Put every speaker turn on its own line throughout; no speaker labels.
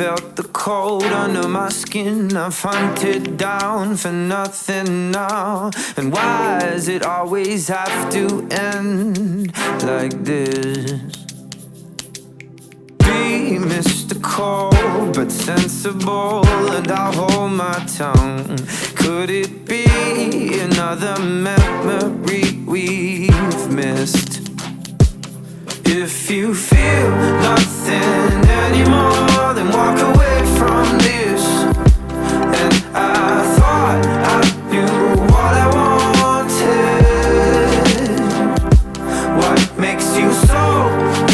felt the cold under my skin. I've hunted down for nothing now. And why does it always have to end like this? Be mystical but sensible, and I'll hold my tongue. Could it be another memory we've missed? If you feel nothing anymore, then walk away from this. And I thought I knew what I wanted. What makes you so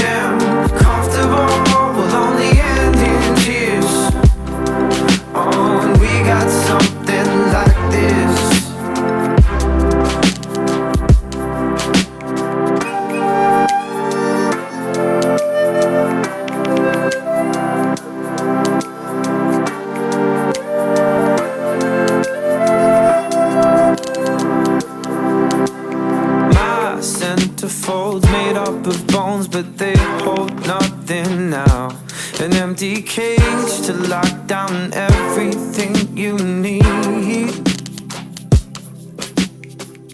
damn comfortable will only end in tears. Oh, and we got something like this. Folds made up of bones, but they hold nothing now. An empty cage to lock down everything you need.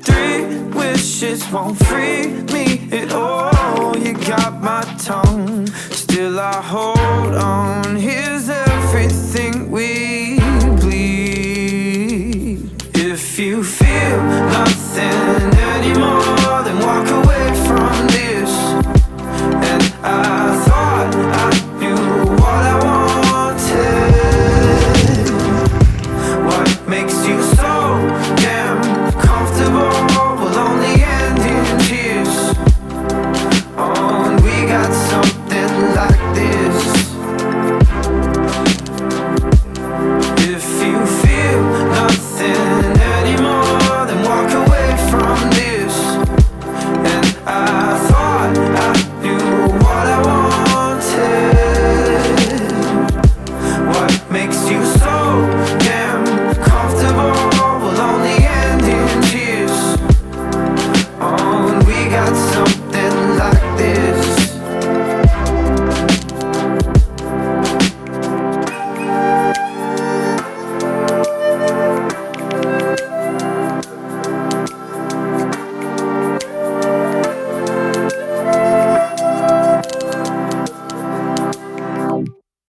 3 wishes won't free me at all. You got my tongue, still I hold on. Here's everything we bleed. If you feel nothing